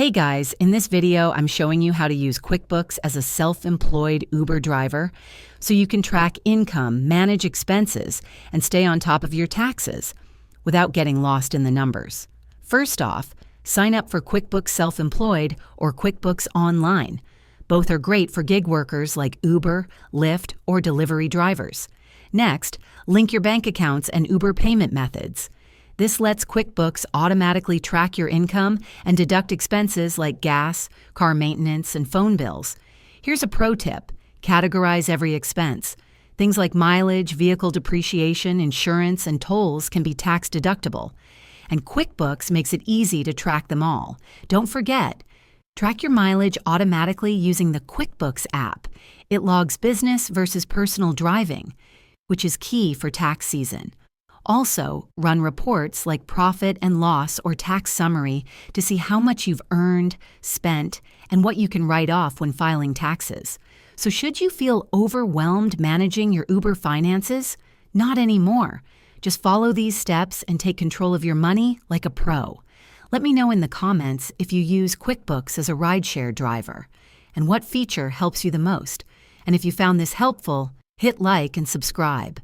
Hey guys, in this video, I'm showing you how to use QuickBooks as a self-employed Uber driver so you can track income, manage expenses, and stay on top of your taxes without getting lost in the numbers. First off, sign up for QuickBooks Self-Employed or QuickBooks Online. Both are great for gig workers like Uber, Lyft, or delivery drivers. Next, link your bank accounts and Uber payment methods. This lets QuickBooks automatically track your income and deduct expenses like gas, car maintenance, and phone bills. Here's a pro tip: categorize every expense. Things like mileage, vehicle depreciation, insurance, and tolls can be tax deductible. And QuickBooks makes it easy to track them all. Don't forget, track your mileage automatically using the QuickBooks app. It logs business versus personal driving, which is key for tax season. Also, run reports like profit and loss or tax summary to see how much you've earned, spent, and what you can write off when filing taxes. So should you feel overwhelmed managing your Uber finances? Not anymore. Just follow these steps and take control of your money like a pro. Let me know in the comments if you use QuickBooks as a rideshare driver and what feature helps you the most. And if you found this helpful, hit like and subscribe.